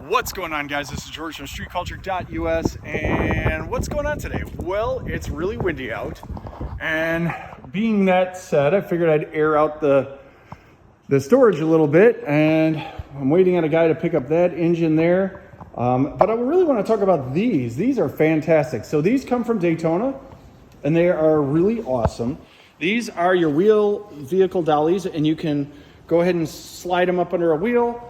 What's going on, guys? This is George from StreetCulture.US, and what's going on today? Well, it's really windy out, and being that said, I figured I'd air out the storage a little bit, and I'm waiting on a guy to pick up that engine there. But I really want to talk about these. These are fantastic. So these come from Daytona, and they are really awesome. These are your wheel vehicle dollies, and you can go ahead and slide them up under a wheel.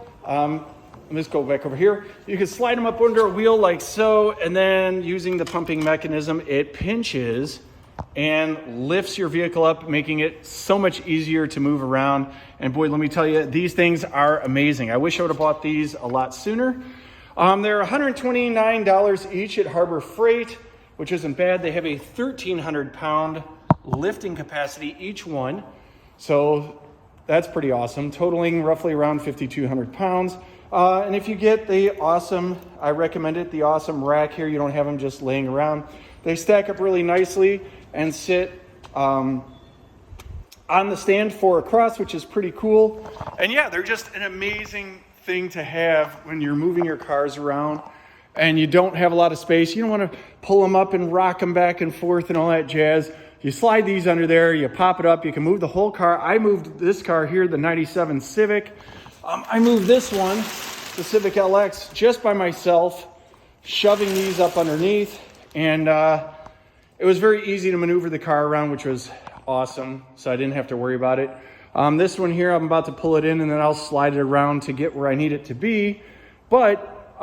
Let's go back over here. You can slide them up under a wheel like so, and then using the pumping mechanism, it pinches and lifts your vehicle up, making it so much easier to move around. And boy, let me tell you, these things are amazing. I wish I would have bought these a lot sooner. They're $129 each at Harbor Freight, which isn't bad. They have a 1,300 pound lifting capacity each one. So that's pretty awesome, totaling roughly around 5,200 pounds. And if you get the awesome, I recommend it, the awesome rack here, you don't have them just laying around. They stack up really nicely and sit on the stand 4 across, which is pretty cool. And yeah, they're just an amazing thing to have when you're moving your cars around and you don't have a lot of space. You don't want to pull them up and rock them back and forth and all that jazz. You slide these under there, you pop it up, you can move the whole car. I moved this car here, the 97 Civic. I moved this one, the Civic LX, just by myself, shoving these up underneath, and it was very easy to maneuver the car around, which was awesome, so I didn't have to worry about it. This one here, I'm about to pull it in, and then I'll slide it around to get where I need it to be, but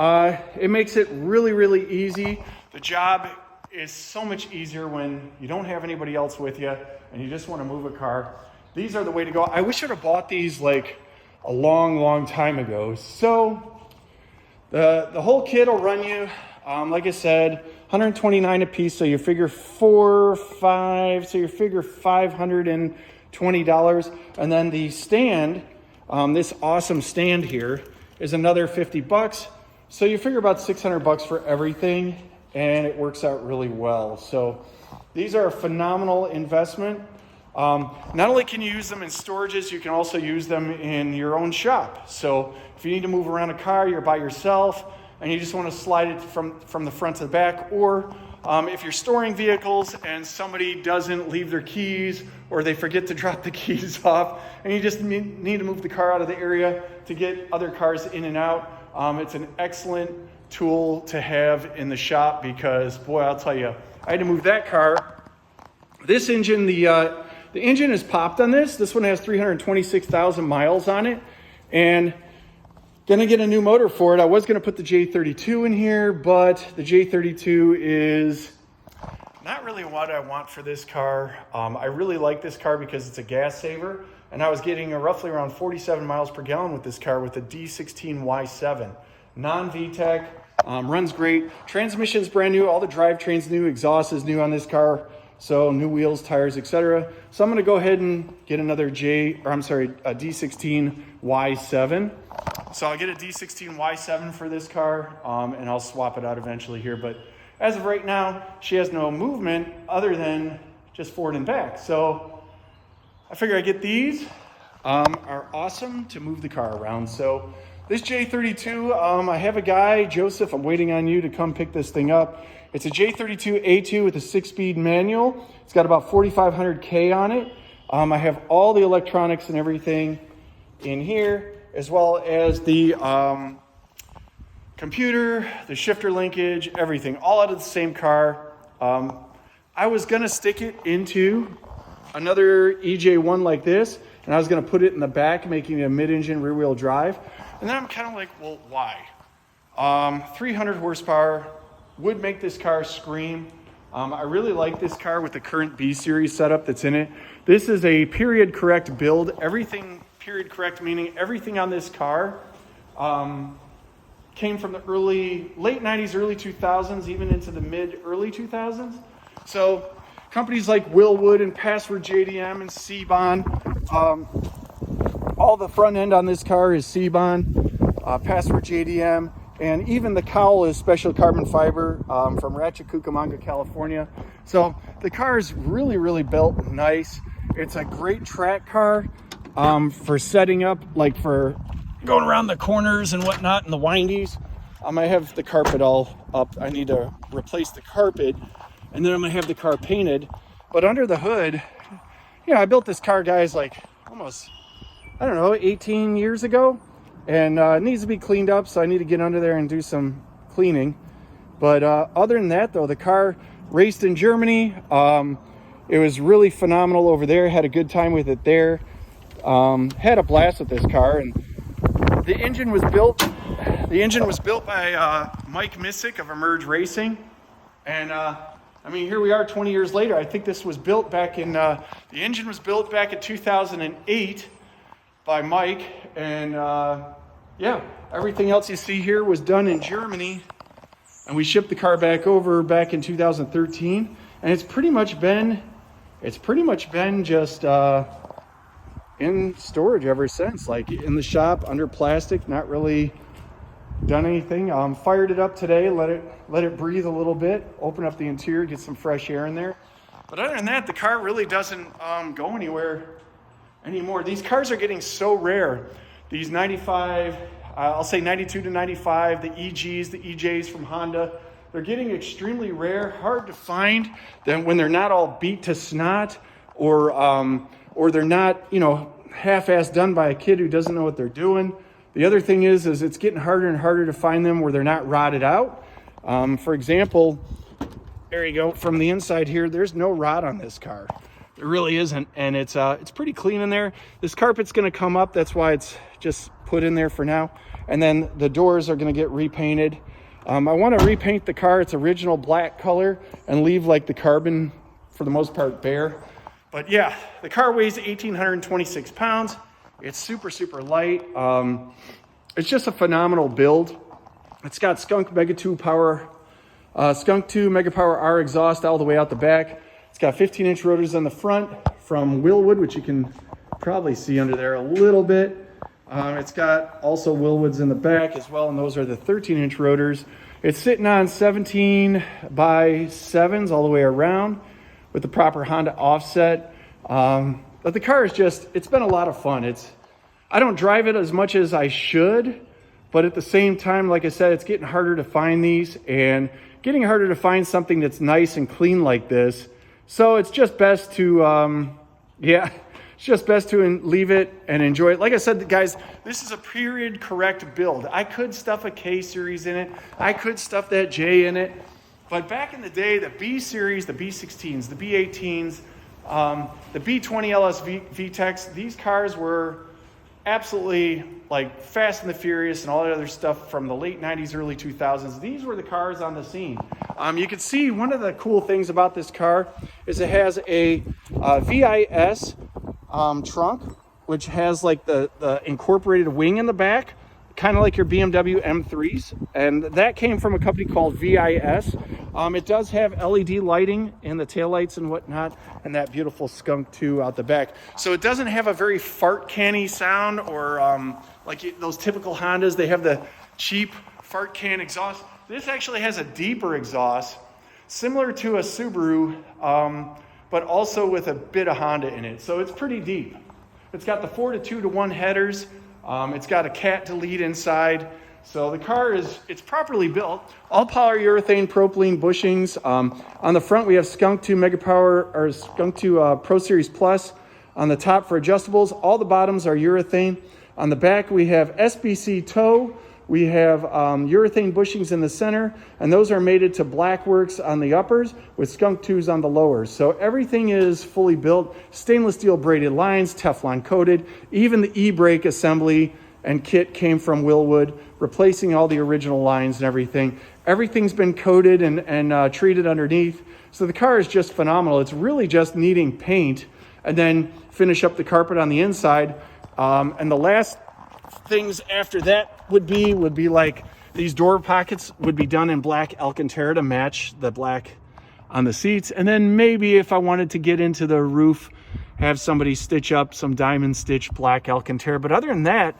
it makes it really, really easy. The job is so much easier when you don't have anybody else with you, and you just want to move a car. These are the way to go. I wish I'd have bought these like a long time ago. So the whole kit will run you, like I said, $129 a piece. So you figure $520. And then the stand, this awesome stand here, is another $50. So you figure about $600 for everything, and it works out really well. So these are a phenomenal investment. Not only can you use them in storages, you can also use them in your own shop. So if you need to move around a car, you're by yourself, and you just want to slide it from the front to the back, or if you're storing vehicles and somebody doesn't leave their keys, or they forget to drop the keys off, and you just need to move the car out of the area to get other cars in and out, it's an excellent tool to have in the shop, because boy, I'll tell you, I had to move that car. This engine, the engine is popped on this. This one has 326,000 miles on it, and gonna get a new motor for it. I was gonna put the J32 in here, but the J32 is not really what I want for this car. I really like this car because it's a gas saver, and I was getting roughly around 47 miles per gallon with this car with the D16Y7. Non-VTEC, runs great. Transmission's brand new, all the drivetrain's new, exhaust is new on this car. So new wheels, tires, etc. So I'm going to go ahead and get another a D16Y7. So I'll get a D16Y7 for this car, and I'll swap it out eventually here. But as of right now, she has no movement other than just forward and back. So I figure I get these. Are awesome to move the car around. So this J32, I have a guy, Joseph, I'm waiting on you to come pick this thing up. It's a J32A2 with a 6-speed manual. It's got about 4,500 K on it. I have all the electronics and everything in here, as well as the computer, the shifter linkage, everything, all out of the same car. I was gonna stick it into another EJ1 like this, and I was gonna put it in the back, making it a mid-engine rear-wheel drive. And then I'm kind of like, well, why? 300 horsepower would make this car scream. I really like this car with the current B-Series setup that's in it. This is a period correct build. Everything period correct, meaning everything on this car came from the late 90s, early 2000s, even into the mid-early 2000s. So companies like Willwood and Password JDM and C-Bond, all the front end on this car is C-Bond, Password JDM, and even the cowl is special carbon fiber from Rancho Cucamonga, California. So the car is really built nice. It's a great track car for setting up, like for going around the corners and whatnot and the windies. I have the carpet all up. I need to replace the carpet, and then I'm gonna have the car painted. But under the hood, I built this car, guys, like almost, I don't know, 18 years ago, and it needs to be cleaned up, so I need to get under there and do some cleaning. But other than that, though, the car raced in Germany. It was really phenomenal over there. Had a good time with it there. Had a blast with this car, and the engine was built by Mike Missick of Emerge Racing, and I mean, here we are 20 years later. I think this was built back in the engine was built back in 2008 by Mike, and yeah, everything else you see here was done in Germany, and we shipped the car back in 2013, and it's pretty much been just in storage ever since, like in the shop under plastic, not really done anything. Fired it up today, let it breathe a little bit, open up the interior, get some fresh air in there. But other than that, the car really doesn't go anywhere anymore. These cars are getting so rare. These 95, I'll say 92 to 95, the EGs, the EJs from Honda, they're getting extremely rare, hard to find. Then when they're not all beat to snot, or they're not, half-assed done by a kid who doesn't know what they're doing. The other thing is it's getting harder and harder to find them where they're not rotted out. For example, there you go. From the inside here, there's no rot on this car. There really isn't, and it's pretty clean in there. This carpet's going to come up. That's why it's just put in there for now. And then the doors are going to get repainted. I want to repaint the car its original black color and leave like the carbon for the most part bare. But yeah, the car weighs 1,826 pounds. It's super, super light. It's just a phenomenal build. It's got Skunk Mega 2 power, Skunk 2 Mega Power R exhaust all the way out the back. It's got 15-inch rotors on the front from Willwood, which you can probably see under there a little bit. It's got also Willwoods in the back as well, and those are the 13-inch rotors. It's sitting on 17 by 7s all the way around with the proper Honda offset. But the car is it's been a lot of fun. I don't drive it as much as I should, but at the same time, like I said, it's getting harder to find these and getting harder to find something that's nice and clean like this. So it's just best to, leave it and enjoy it. Like I said, guys, this is a period correct build. I could stuff a K series in it. I could stuff that J in it. But back in the day, the B series, the B16s, the B18s, the B20 LS VTECs, these cars were absolutely like Fast and the Furious and all that other stuff from the late 90s, early 2000s. These were the cars on the scene. You can see one of the cool things about this car is it has a VIS trunk, which has like the incorporated wing in the back, kind of like your BMW M3s, and that came from a company called VIS. It does have LED lighting in the taillights and whatnot, and that beautiful Skunk 2 out the back. So it doesn't have a very fart canny sound, or like those typical Hondas. They have the cheap fart can exhaust. This actually has a deeper exhaust, similar to a Subaru, but also with a bit of Honda in it. So it's pretty deep. It's got the 4-2-to-1 headers. It's got a cat delete inside. So the car it's properly built. All polyurethane propylene bushings. On the front we have Skunk 2 Mega Power, or Skunk 2 Pro Series Plus. On the top for adjustables, all the bottoms are urethane. On the back we have SBC toe. We have urethane bushings in the center, and those are mated to Blackworks on the uppers with Skunk 2s on the lowers. So everything is fully built, stainless steel braided lines, Teflon coated. Even the e-brake assembly and kit came from Willwood, replacing all the original lines and everything. Everything's been coated and treated underneath. So the car is just phenomenal. It's really just needing paint and then finish up the carpet on the inside. And the last things after that would be like these door pockets would be done in black Alcantara to match the black on the seats. And then maybe if I wanted to get into the roof, have somebody stitch up some diamond stitch black Alcantara. But other than that,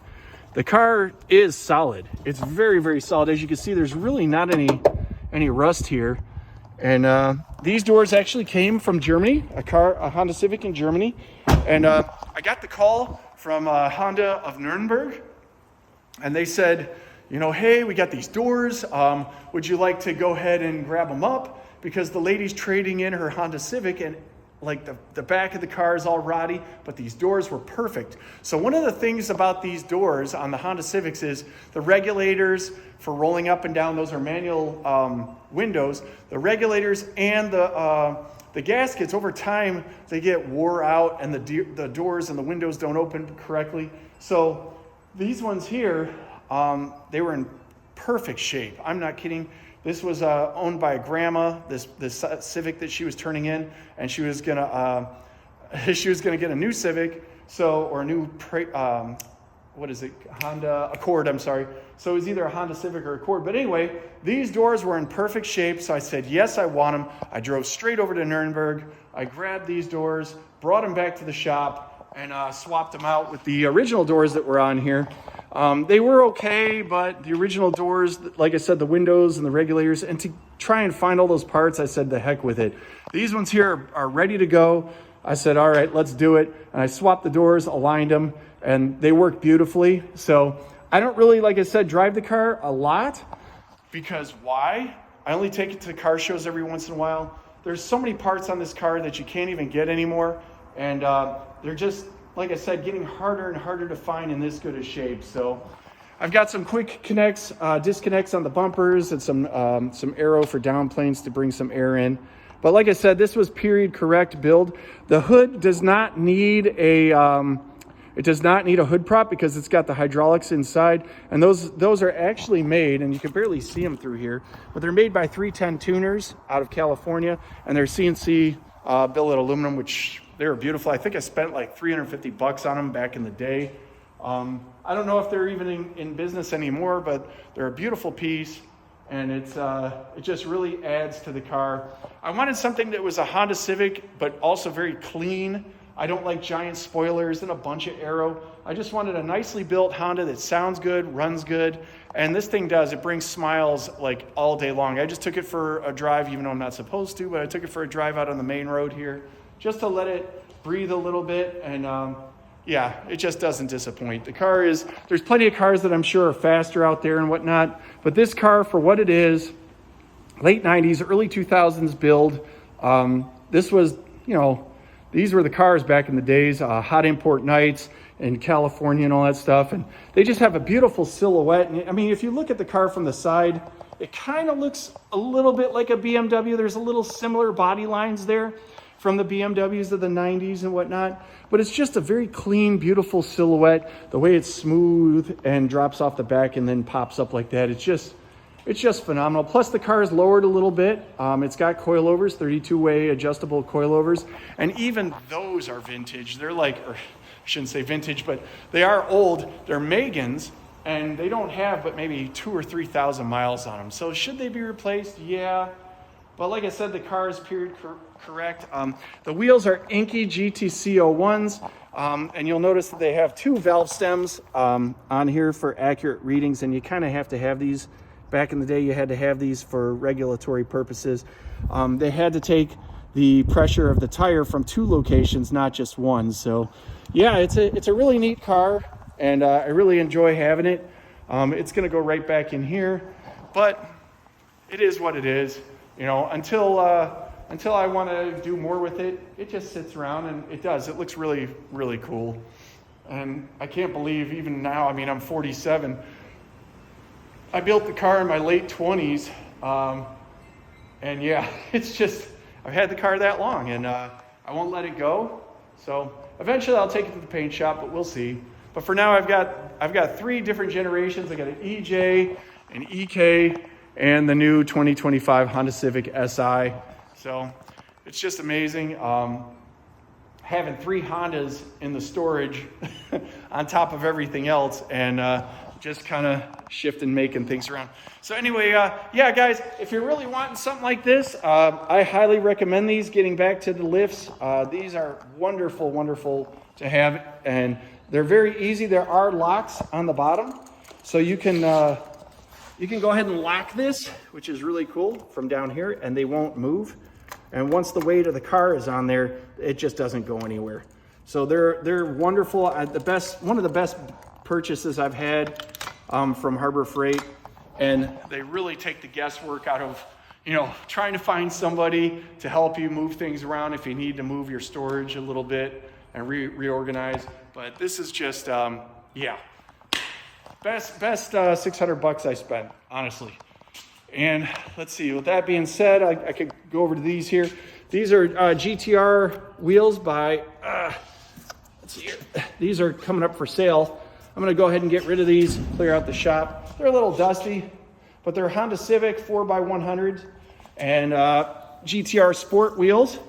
the car is solid. It's very, very solid. As you can see, there's really not any rust here. And these doors actually came from Germany, a Honda Civic in Germany. And I got the call from Honda of Nuremberg. And they said, you know, hey, we got these doors. Would you like to go ahead and grab them up? Because the lady's trading in her Honda Civic, and like the back of the car is all rotty, but these doors were perfect. So one of the things about these doors on the Honda Civics is the regulators for rolling up and down. Those are manual windows. The regulators and the gaskets, over time, they get wore out, and the doors and the windows don't open correctly. So these ones here, they were in perfect shape. I'm not kidding. This was owned by a grandma, this Civic that she was turning in, and she was gonna get a new Civic, or a new Honda Accord, I'm sorry. So it was either a Honda Civic or Accord. But anyway, these doors were in perfect shape, so I said, yes, I want them. I drove straight over to Nuremberg. I grabbed these doors, brought them back to the shop, and swapped them out with the original doors that were on here. They were okay, but the original doors, like I said, the windows and the regulators, and to try and find all those parts, I said, the heck with it. These ones here are ready to go. I said, all right, let's do it. And I swapped the doors, aligned them, and they work beautifully. So I don't really, like I said, drive the car a lot, because why? I only take it to car shows every once in a while. There's so many parts on this car that you can't even get anymore. And they're just, like I said, getting harder and harder to find in this good a shape. So I've got some quick disconnects on the bumpers, and some aero for downplanes to bring some air in. But like I said, this was period correct build. The hood does not need a hood prop, because it's got the hydraulics inside, and those are actually made, and you can barely see them through here, but they're made by 310 tuners out of California, and they're CNC billet aluminum, which they were beautiful. I think I spent like $350 on them back in the day. I don't know if they're even in business anymore, but they're a beautiful piece, and it just really adds to the car. I wanted something that was a Honda Civic, but also very clean. I don't like giant spoilers and a bunch of aero. I just wanted a nicely built Honda that sounds good, runs good, and this thing does. It brings smiles like all day long. I just took it for a drive, even though I'm not supposed to, but I took it for a drive out on the main road here, just to let it breathe a little bit, and yeah, it just doesn't disappoint. The car there's plenty of cars that I'm sure are faster out there and whatnot, but this car, for what it is, late 90s, early 2000s build, this was, you know, these were the cars back in the days, hot import nights in California and all that stuff, and they just have a beautiful silhouette. And I mean, if you look at the car from the side, it kind of looks a little bit like a BMW. There's a little similar body lines there from the BMWs of the 90s and whatnot, but it's just a very clean, beautiful silhouette. The way it's smooth and drops off the back and then pops up like that, it's just phenomenal. Plus the car is lowered a little bit. It's got coilovers, 32-way adjustable coilovers, and even those are vintage. They're like, or I shouldn't say vintage, but they are old. They're Megans, and they don't have but maybe 2,000 or 3,000 miles on them. So should they be replaced? Yeah. But like I said, the car is period correct. The wheels are Inky GTC01s, and you'll notice that they have 2 valve stems on here for accurate readings, and you kind of have to have these. Back in the day, you had to have these for regulatory purposes. They had to take the pressure of the tire from 2 locations, not just one. So yeah, it's a really neat car, and I really enjoy having it. It's going to go right back in here, but it is what it is. You know, until I want to do more with it, it just sits around, and it does. It looks really, really cool. And I can't believe even now, I mean, I'm 47. I built the car in my late 20s, and yeah, it's just, I've had the car that long, and I won't let it go. So eventually I'll take it to the paint shop, but we'll see. But for now, I've got 3 different generations. I got an EJ, an EK, and the new 2025 Honda Civic Si. So it's just amazing. Having 3 Hondas in the storage on top of everything else, and just kind of shifting, making things around. So anyway, yeah, guys, if you're really wanting something like this, I highly recommend these. Getting back to the lifts, these are wonderful, wonderful to have, and they're very easy. There are locks on the bottom, so you can go ahead and lock this, which is really cool, from down here, and they won't move. And once the weight of the car is on there, it just doesn't go anywhere. So they're wonderful. One of the best purchases I've had from Harbor Freight, and they really take the guesswork out of, you know, trying to find somebody to help you move things around if you need to move your storage a little bit and reorganize. But this is just, yeah, best $600 I spent, honestly. And let's see, with that being said, I could go over to these here. These are GTR wheels by, let's see here. These are coming up for sale. I'm gonna go ahead and get rid of these, clear out the shop. They're a little dusty, but they're Honda Civic 4x100 and GTR Sport wheels,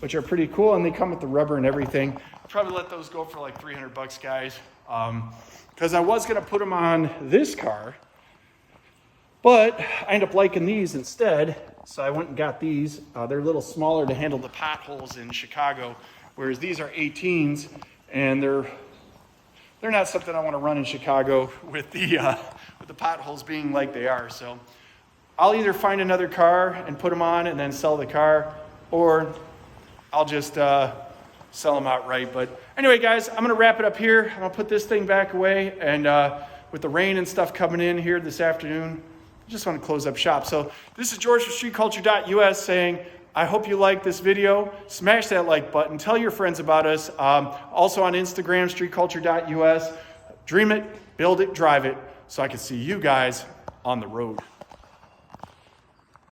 which are pretty cool, and they come with the rubber and everything. I'll probably let those go for like $300, guys, because I was gonna put them on this car, but I ended up liking these instead, so I went and got these. They're a little smaller to handle the potholes in Chicago, whereas these are 18s, and they're not something I want to run in Chicago with the potholes being like they are. So I'll either find another car and put them on and then sell the car, or I'll just sell them outright. But anyway, guys, I'm going to wrap it up here. I'm going to put this thing back away, and with the rain and stuff coming in here this afternoon, I just want to close up shop. So this is George from StreetCulture.US saying, I hope you like this video. Smash that like button. Tell your friends about us. Also on Instagram, StreetCulture.US. Dream it, build it, drive it, so I can see you guys on the road.